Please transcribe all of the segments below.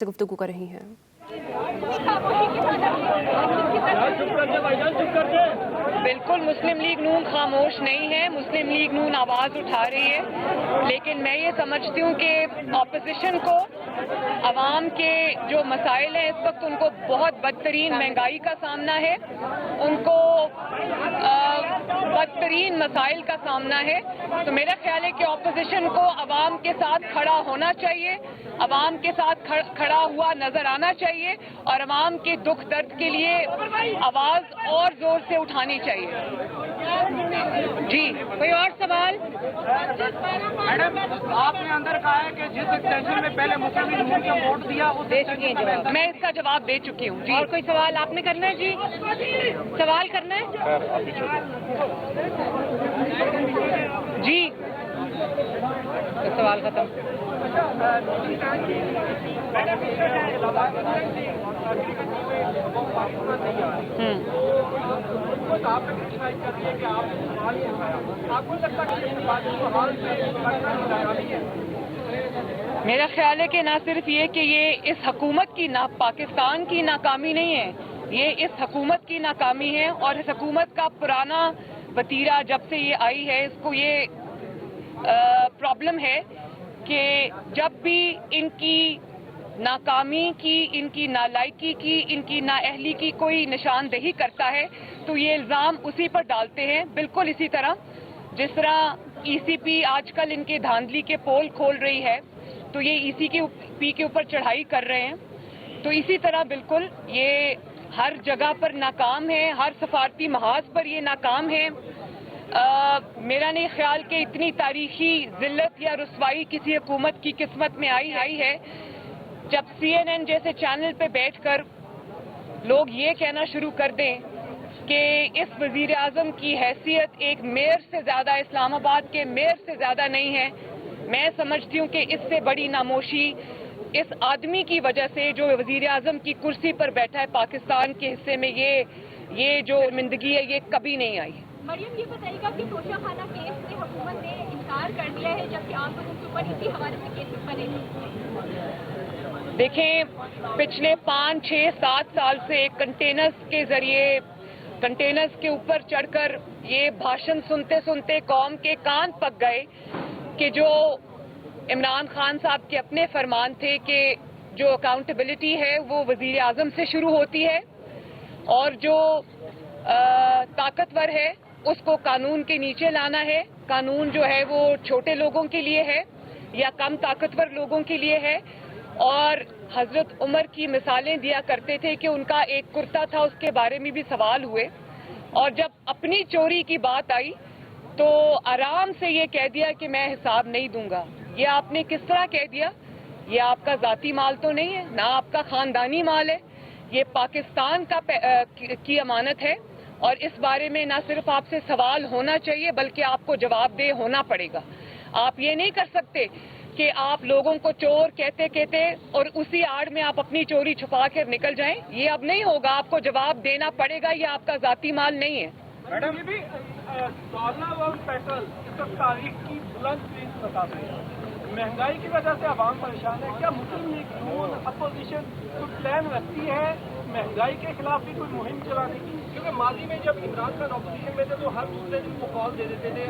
से गुफ्तगू कर रही हैं। बिल्कुल मुस्लिम लीग नून खामोश नहीं है, मुस्लिम लीग नून आवाज उठा रही है, लेकिन मैं ये समझती हूँ कि ऑपोजिशन को अवाम के जो मसाइल हैं इस वक्त उनको बहुत बदतरीन महंगाई का सामना है, उनको बदतरीन मसाइल का सामना है। तो मेरा ख्याल है कि ऑपोजिशन को अवाम के साथ खड़ा होना चाहिए, अवाम के साथ खड़ा हुआ नजर आना चाहिए और अवाम के दुख दर्द के लिए आवाज और जोर से उठानी चाहिए। जी कोई और सवाल? मैडम, आपने अंदर कहा है कि जिस एक्सटेंशन में पहले मुस्लिम लीग नून को वोट दिया उस दे चुकी हैं, मैं इसका जवाब दे चुकी हूँ। जी और कोई सवाल आपने करना है? जी सवाल करना है? जी तो सवाल खत्म। मेरा ख्याल है कि ना सिर्फ ये कि ये इस हुकूमत की ना पाकिस्तान की नाकामी नहीं है, ये इस हुकूमत की नाकामी है और इस हुकूमत का पुराना वतीरा जब से ये आई है इसको ये प्रॉब्लम है कि जब भी इनकी नाकामी की, इनकी नालायकी की, इनकी नाअहली की कोई निशानदेही करता है तो ये इल्ज़ाम उसी पर डालते हैं। बिल्कुल इसी तरह जिस तरह ईसीपी आजकल इनके धांधली के पोल खोल रही है तो ये ईसीपी के ऊपर चढ़ाई कर रहे हैं, तो इसी तरह बिल्कुल ये हर जगह पर नाकाम है, हर सफारती महाज पर ये नाकाम है। मेरा नहीं ख्याल कि इतनी तारीखी जिल्लत या रुसवाई किसी हुकूमत की किस्मत में आई है जब CNN जैसे चैनल पे बैठकर लोग ये कहना शुरू कर दें कि इस वजीर आजम की हैसियत एक मेयर से ज्यादा, इस्लामाबाद के मेयर से ज्यादा नहीं है। मैं समझती हूँ कि इससे बड़ी नामोशी इस आदमी की वजह से जो वजीर आजम की कुर्सी पर बैठा है पाकिस्तान के हिस्से में, ये जो जिंदगी है ये कभी नहीं आई। मरियम, ये बताइएगा कि तोशाखाना केस में हुकूमत ने इनकार कर दिया है जबकि आम लोगों के ऊपर इसी हवाले से केस बने। देखें, पिछले 5, 6, 7 साल से कंटेनर्स के जरिए कंटेनर्स के ऊपर चढ़कर ये भाषण सुनते सुनते कौम के कान पक गए कि जो इमरान खान साहब के अपने फरमान थे कि जो अकाउंटेबिलिटी है वो वजीर आजम से शुरू होती है और जो ताकतवर है उसको कानून के नीचे लाना है। कानून जो है वो छोटे लोगों के लिए है या कम ताकतवर लोगों के लिए है। और हजरत उमर की मिसालें दिया करते थे कि उनका एक कुर्ता था, उसके बारे में भी सवाल हुए और जब अपनी चोरी की बात आई तो आराम से ये कह दिया कि मैं हिसाब नहीं दूंगा। ये आपने किस तरह कह दिया? ये आपका जाती माल तो नहीं है, ना आपका खानदानी माल है, ये पाकिस्तान की अमानत है और इस बारे में ना सिर्फ आपसे सवाल होना चाहिए बल्कि आपको जवाबदेह होना पड़ेगा। आप ये नहीं कर सकते कि आप लोगों को चोर कहते कहते और उसी आड़ में आप अपनी चोरी छुपा कर निकल जाएं। ये अब नहीं होगा, आपको जवाब देना पड़ेगा, ये आपका जाती माल नहीं है। मैडम, ये भी पेट्रोल तारीख की बुलंद फीस बताते हैं, महंगाई की वजह से आवाम परेशान है। क्या मुस्लिम लीग नून अपोजिशन कोई प्लान रखती है महंगाई के खिलाफ भी कोई मुहिम चलाने की? क्योंकि माजी में जब इमरान खान अपोजिशन में थे तो हर दूसरे दिन वो कॉल दे देते थे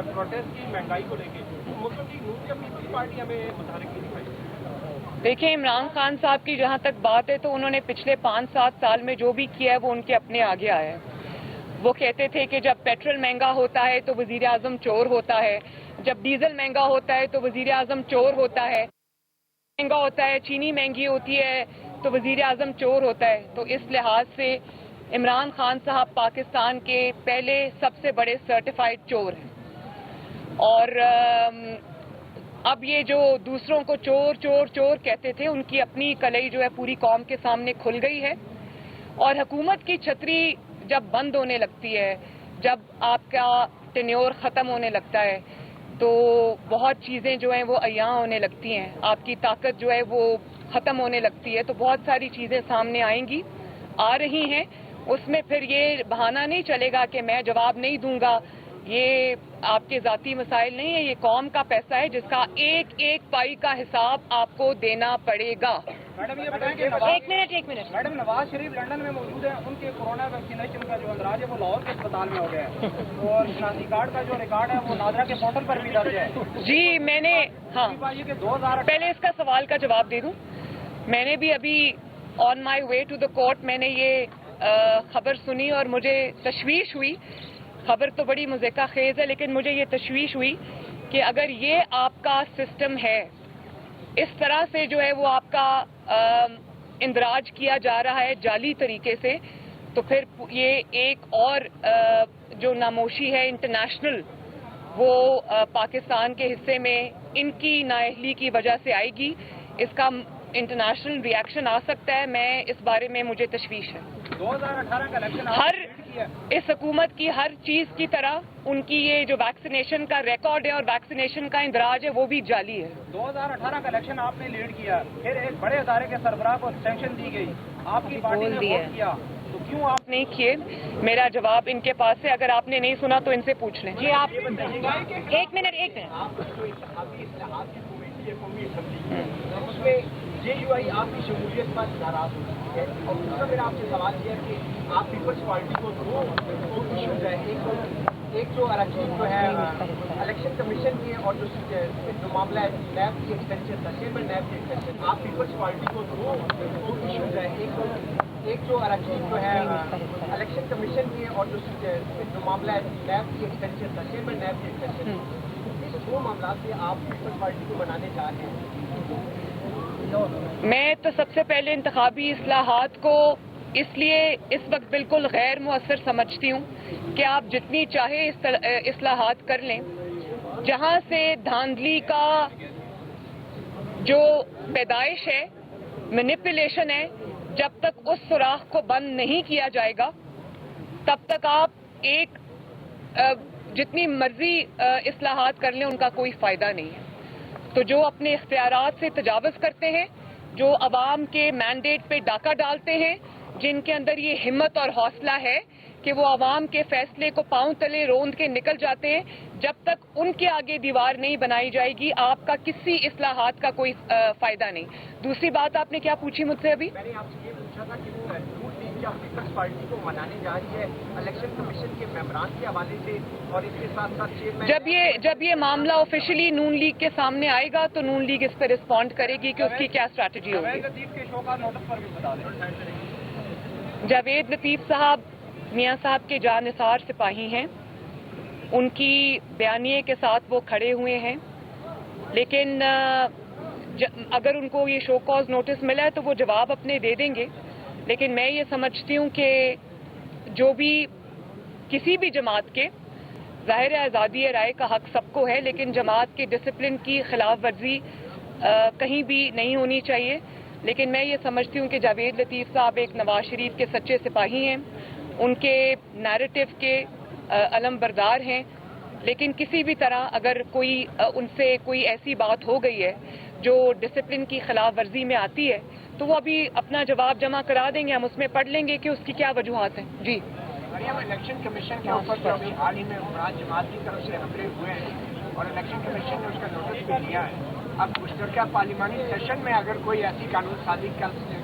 प्रोटेस्ट की महंगाई को लेके। मुस्लिम लीग नून या पीपल्स पार्टी हमें मुतारिक नहीं दिखाई। देखिए, इमरान खान साहब की जहाँ तक बात है तो उन्होंने पिछले 5-7 साल में जो भी किया है वो उनके अपने आगे आया है। वो कहते थे कि जब पेट्रोल महंगा होता है तो वजीर आजम चोर होता है, जब डीजल महंगा होता है तो वजीर आजम चोर होता है, महंगा होता है, चीनी महंगी होती है तो वजीर आजम चोर होता है। तो इस लिहाज से इमरान खान साहब पाकिस्तान के पहले सबसे बड़े सर्टिफाइड चोर हैं और अब ये जो दूसरों को चोर चोर चोर कहते थे उनकी अपनी कलई जो है पूरी कौम के सामने खुल गई है। और हुकूमत की छतरी जब बंद होने लगती है, जब आपका टेन्योर ख़त्म होने लगता है तो बहुत चीज़ें जो हैं वो अय्यां होने लगती हैं, आपकी ताकत जो है वो ख़त्म होने लगती है, तो बहुत सारी चीज़ें सामने आएंगी, आ रही हैं। उसमें फिर ये बहाना नहीं चलेगा कि मैं जवाब नहीं दूंगा, ये आपके ज़ाती मसाइल नहीं है, ये कौम का पैसा है जिसका एक एक पाई का हिसाब आपको देना पड़ेगा। मैडम ये बताएं कि एक minute madam Nawaz Sharif London में मौजूद है, उनके कोरोना वैक्सीनेशन का जो अंदराज है वो लाहौर के अस्पताल में हो गया है और शनाख्ती कार्ड का जो रिकॉर्ड है वो नादरा के पोर्टल पर भी दर्ज है। जी मैंने हाँ ये कि 2000 पहले इसका सवाल का जवाब दे दूं। मैंने भी अभी on my way to the court मैंने ये खबर सुनी और मुझे तशवीश हुई। खबर तो बड़ी मुज़क्का खेज है, लेकिन मुझे ये तशवीश हुई कि अगर ये आपका सिस्टम है, इस तरह से जो है वो आपका इंदराज किया जा रहा है जाली तरीके से, तो फिर ये एक और जो नामोशी है इंटरनेशनल वो पाकिस्तान के हिस्से में इनकी नाअहली की वजह से आएगी। इसका इंटरनेशनल रिएक्शन आ सकता है। मैं इस बारे में मुझे तशवीश है। 2018 का इलेक्शन हर इस हुकूमत की हर चीज की तरह उनकी ये जो वैक्सीनेशन का रिकॉर्ड है और वैक्सीनेशन का इंदराज है वो भी जाली है। 2018 का इलेक्शन आपने लीड किया, फिर एक बड़े अदारे के सरबराह को सैंक्शन दी गई, आपकी पार्टी ने वोट किया, तो क्यों आप नहीं किए? मेरा जवाब इनके पास है, अगर आपने नहीं सुना तो इनसे पूछ लें। जी आप एक मिनट उसमें जेयूआई आपकी शमूलियत पर नाराज हो चुकी है और दूसरा मेरा आपसे सवाल यह है कि आप पीपल्स पार्टी को दो इश्यूज है, एक जो आरक्षण जो है इलेक्शन कमीशन की और जो मामला है नैब की एक्सटेंशन का, चेयरमैन नैब की एक्सटेंशन, आप पीपल्स पार्टी को दो इश्यूज है, एक जो आरक्षण जो है इलेक्शन कमीशन की और जो मामला है नैब की एक्सटेंशन का, चेयरमैन नैब की एक्सटेंशन, इस दो मामला से आप पीपल्स पार्टी को बनाने जा रहे हैं। मैं तो सबसे पहले इंतखाबी इस्लाहात को इसलिए इस वक्त बिल्कुल गैर मुअस्सर समझती हूँ कि आप जितनी चाहे इस्लाहात कर लें, जहाँ से धांधली का जो पैदाइश है, मैनिपुलेशन है, जब तक उस सुराख को बंद नहीं किया जाएगा तब तक आप एक जितनी मर्जी इस्लाहात कर लें उनका कोई फायदा नहीं है। तो जो अपने इख्तियारात से तजावज़ करते हैं, जो अवाम के मैंडेट पे डाका डालते हैं, जिनके अंदर ये हिम्मत और हौसला है कि वो अवाम के फैसले को पांव तले रोंद के निकल जाते हैं, जब तक उनके आगे दीवार नहीं बनाई जाएगी आपका किसी इस्लाहात का कोई फायदा नहीं। दूसरी बात आपने क्या पूछी मुझसे अभी? मैंने आपसे ये पूछा था कि वो नून लीग क्या पीपल्स पार्टी को मनाने जा रही है इलेक्शन कमीशन के मेंबरान के हवाले से, और इसके साथ साथ चेयरमैन जब ये मामला ऑफिशियली नून लीग के सामने आएगा तो नून लीग इस पर रिस्पॉन्ड करेगी कि उसकी क्या स्ट्रैटेजी होगी। के शो का नोटिस पर भी बता दें। जावेद लतीफ साहब मियां साहब के जानिसार सिपाही हैं, उनकी बयानिए के साथ वो खड़े हुए हैं, लेकिन अगर उनको ये शो कॉज नोटिस मिला है तो वो जवाब अपने दे देंगे। लेकिन मैं ये समझती हूँ कि जो भी किसी भी जमात के, ज़ाहिर है आज़ादी राय का हक सबको है, लेकिन जमात के डिसिप्लिन की खिलाफ वर्जी कहीं भी नहीं होनी चाहिए। लेकिन मैं ये समझती हूँ कि जावेद लतीफ़ साहब एक नवाज शरीफ के सच्चे सिपाही हैं, उनके नैरेटिव के अलम बरदार हैं, लेकिन किसी भी तरह अगर कोई उनसे कोई ऐसी बात हो गई है जो डिसिप्लिन की खिलाफ वर्जी में आती है तो वो अभी अपना जवाब जमा करा देंगे, हम उसमें पढ़ लेंगे कि उसकी क्या वजूहात हैं। जी इलेक्शन कमीशन के ऊपर जो अभी हाल ही में उमरान जमात की तरफ से हमले हुए हैं और इलेक्शन कमीशन ने उसका नोटिस भी लिया है, अब मुश्तरका पार्लिमानी सेशन में अगर कोई ऐसी कानून साजी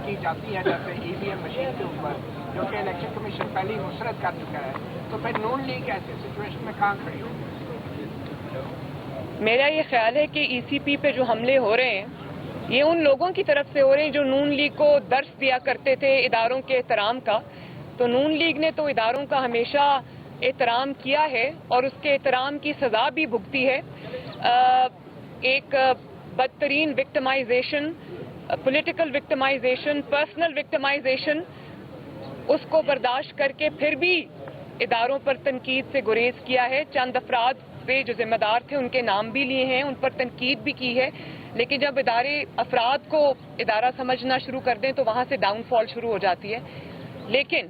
की जाती है जैसे ईवीएम मशीन के ऊपर, जो कि इलेक्शन कमीशन पहले ही मुस्तरद कर चुका है, तो फिर नून लीग ऐसे सिचुएशन में कहाँ खड़ी होगी? मेरा ये ख्याल है कि ईसीपी पे जो हमले हो रहे हैं ये उन लोगों की तरफ से हो रहे हैं जो नून लीग को दर्स दिया करते थे इदारों के एहतराम का। तो नून लीग ने तो इदारों का हमेशा एहतराम किया है और उसके एहतराम की सजा भी भुगती है। एक बदतरीन victimisation, political victimisation, personal victimisation, उसको बर्दाश्त करके फिर भी इदारों पर तनकीद से गुरेज किया है। चंद अफराद पे जो जिम्मेदार थे उनके नाम भी लिए हैं, उन पर तनकीद भी की है, लेकिन जब इदारे अफराद को इदारा समझना शुरू कर दें तो वहाँ से डाउनफॉल शुरू हो जाती है। लेकिन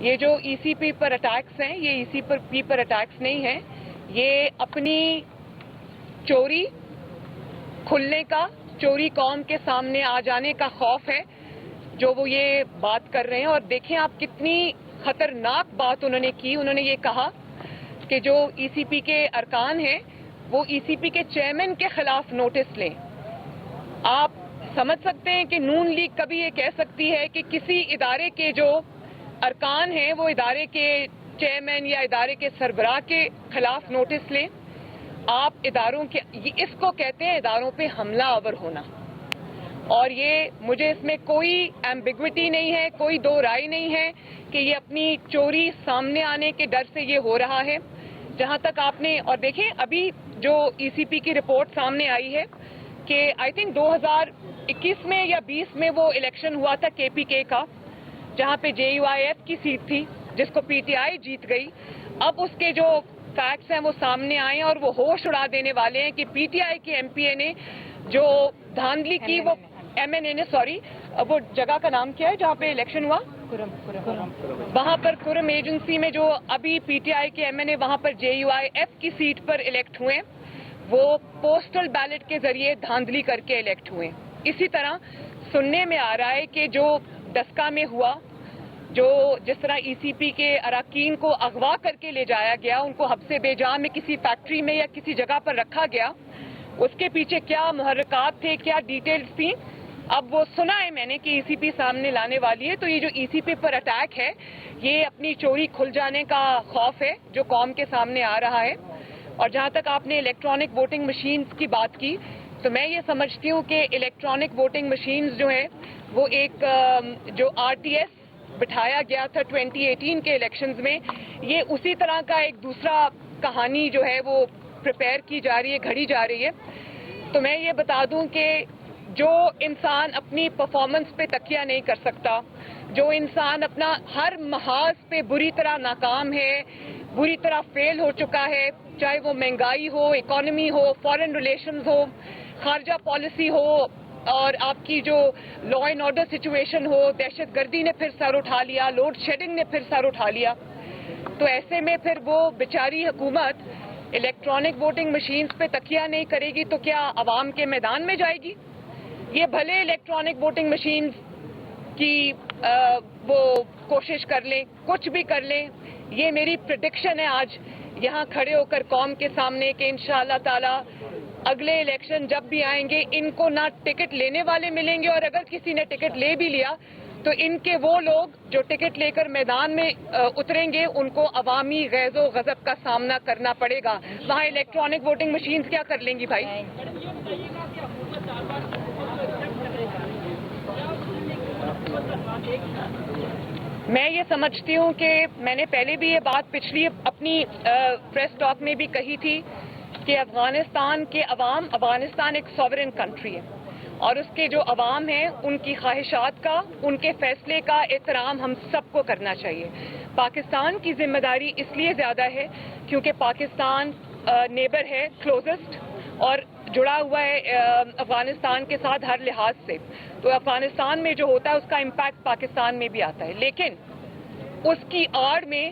ये जो ईसीपी पर अटैक्स हैं, ये ईसीपी पर अटैक्स नहीं हैं, ये अपनी चोरी खुलने का, चोरी कौम के सामने आ जाने का खौफ है जो वो ये बात कर रहे हैं। और देखें आप कितनी खतरनाक बात उन्होंने की। उन्होंने ये कहा कि जो ईसीपी के अरकान हैं वो ईसीपी के चेयरमैन के खिलाफ नोटिस लें। आप سمجھ سکتے ہیں کہ نون لیگ کبھی یہ کہہ سکتی ہے کہ کسی ادارے کے جو ارکان ہیں وہ ادارے کے چیئرمین یا ادارے کے سربراہ کے خلاف نوٹس لیں. آپ اداروں کے اس کو کہتے ہیں اداروں پہ حملہ آور ہونا, اور یہ مجھے اس میں کوئی ایمبیگوٹی نہیں ہے, کوئی دو رائے نہیں ہے کہ یہ اپنی چوری سامنے آنے کے ڈر سے یہ ہو رہا ہے. جہاں تک آپ نے, اور دیکھیں ابھی جو ای سی پی کی رپورٹ سامنے آئی ہے کہ آئی تھنک 2021 میں یا 20 میں وہ الیکشن ہوا تھا کے پی کے کا, جہاں پہ جے یو آئی ایف کی سیٹ تھی جس کو پی ٹی آئی جیت گئی. اب اس کے جو فیکٹس ہیں وہ سامنے آئے ہیں اور وہ ہوش اڑا دینے والے ہیں کہ پی ٹی آئی کے ایم پی اے نے جو دھاندلی کی, وہ ایم این اے نے, سوری وہ جگہ کا نام کیا ہے جہاں پہ الیکشن ہوا, وہاں پر کرم ایجنسی میں جو ابھی پی ٹی آئی کے ایم این اے وہاں پر جے یو آئی ایف کی سیٹ پر الیکٹ ہوئے, وہ پوسٹل بیلٹ کے ذریعے دھاندلی کر کے الیکٹ ہوئے. اسی طرح سننے میں آ رہا ہے کہ جو ڈسکا میں ہوا, جو جس طرح ای سی پی کے اراکین کو اغوا کر کے لے جایا گیا, ان کو حبس بے جا میں کسی فیکٹری میں یا کسی جگہ پر رکھا گیا, اس کے پیچھے کیا محرکات تھے, کیا ڈیٹیلز تھیں, اب وہ سنا ہے میں نے کہ ای سی پی سامنے لانے والی ہے. تو یہ جو ای سی پی پر اٹیک ہے یہ اپنی چوری کھل جانے کا خوف ہے جو قوم کے سامنے آ رہا ہے. اور جہاں تک آپ نے الیکٹرانک ووٹنگ مشینز کی بات کی, تو میں یہ سمجھتی ہوں کہ الیکٹرانک ووٹنگ مشینز جو ہیں وہ ایک جو آر ٹی ایس بٹھایا گیا تھا 2018 کے الیکشنز میں, یہ اسی طرح کا ایک دوسرا کہانی جو ہے وہ پریپیئر کی جا رہی ہے, گھڑی جا رہی ہے. تو میں یہ بتا دوں کہ جو انسان اپنی پرفارمنس پہ تکیہ نہیں کر سکتا, جو انسان اپنا ہر محاذ پہ بری طرح ناکام ہے, بری طرح فیل ہو چکا ہے, چاہے وہ مہنگائی ہو, اکانومی ہو, فارن ریلیشنز ہو, خارجہ پالیسی ہو, اور آپ کی جو لا اینڈ آرڈر سچویشن ہو, دہشت گردی نے پھر سر اٹھا لیا, لوڈ شیڈنگ نے پھر سر اٹھا لیا, تو ایسے میں پھر وہ بیچاری حکومت الیکٹرانک ووٹنگ مشینز پہ تکیہ نہیں کرے گی تو کیا عوام کے میدان میں جائے گی؟ یہ بھلے الیکٹرانک ووٹنگ مشینز کی وہ کوشش کر لیں, کچھ بھی کر لیں, یہ میری پریڈکشن ہے آج یہاں کھڑے ہو کر قوم کے سامنے کہ انشاءاللہ تعالی اگلے الیکشن جب بھی آئیں گے ان کو نہ ٹکٹ لینے والے ملیں گے, اور اگر کسی نے ٹکٹ لے بھی لیا تو ان کے وہ لوگ جو ٹکٹ لے کر میدان میں اتریں گے ان کو عوامی غیظ و غضب کا سامنا کرنا پڑے گا. وہاں الیکٹرانک ووٹنگ مشینز کیا کر لیں گی بھائی؟ میں یہ سمجھتی ہوں کہ میں نے پہلے بھی یہ بات پچھلی اپنی پریس ٹاک میں بھی کہی تھی کہ افغانستان کے عوام, افغانستان ایک سوورن کنٹری ہے اور اس کے جو عوام ہیں ان کی خواہشات کا, ان کے فیصلے کا احترام ہم سب کو کرنا چاہیے. پاکستان کی ذمہ داری اس لیے زیادہ ہے کیونکہ پاکستان نیبر ہے, کلوزسٹ, اور جڑا ہوا ہے افغانستان کے ساتھ ہر لحاظ سے, تو افغانستان میں جو ہوتا ہے اس کا امپیکٹ پاکستان میں بھی آتا ہے. لیکن اس کی آڑ میں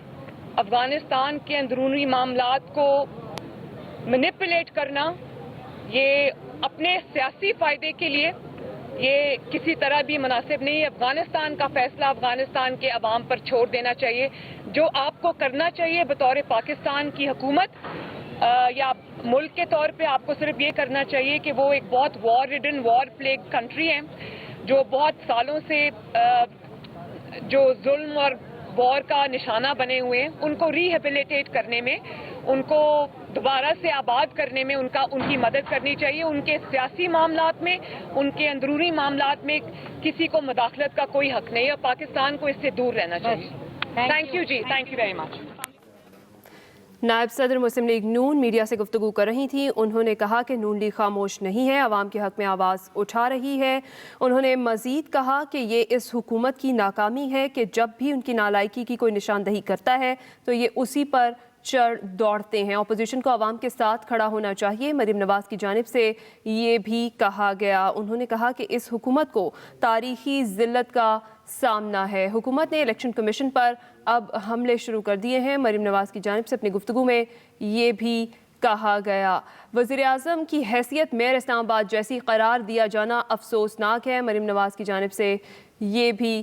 افغانستان کے اندرونی معاملات کو مینیپولیٹ کرنا, یہ اپنے سیاسی فائدے کے لیے یہ کسی طرح بھی مناسب نہیں ہے. افغانستان کا فیصلہ افغانستان کے عوام پر چھوڑ دینا چاہیے. جو آپ کو کرنا چاہیے بطور پاکستان کی حکومت یا ملک کے طور پہ, آپ کو صرف یہ کرنا چاہیے کہ وہ ایک بہت وار ریڈن, وار پلیگ کنٹری ہے جو بہت سالوں سے جو ظلم اور وار کا نشانہ بنے ہوئے ہیں, ان کو ریہیبلیٹیٹ کرنے میں, ان کو دوبارہ سے آباد کرنے میں ان کی مدد کرنی چاہیے. ان کے سیاسی معاملات میں, ان کے اندرونی معاملات میں کسی کو مداخلت کا کوئی حق نہیں ہے, اور پاکستان کو اس سے دور رہنا چاہیے. Thank you ji, thank you very much. نائب صدر مسلم لیگ نون میڈیا سے گفتگو کر رہی تھیں. انہوں نے کہا کہ نون لیگ خاموش نہیں ہے, عوام کے حق میں آواز اٹھا رہی ہے. انہوں نے مزید کہا کہ یہ اس حکومت کی ناکامی ہے کہ جب بھی ان کی نالائکی کی کوئی نشاندہی کرتا ہے تو یہ اسی پر چڑھ دوڑتے ہیں. اپوزیشن کو عوام کے ساتھ کھڑا ہونا چاہیے, مریم نواز کی جانب سے یہ بھی کہا گیا. انہوں نے کہا کہ اس حکومت کو تاریخی ذلت کا سامنا ہے. حکومت نے الیکشن کمیشن پر اب حملے شروع کر دیے ہیں. مریم نواز کی جانب سے اپنی گفتگو میں یہ بھی کہا گیا. وزیراعظم کی حیثیت میئر اسلام آباد جیسی قرار دیا جانا افسوسناک ہے. مریم نواز کی جانب سے یہ بھی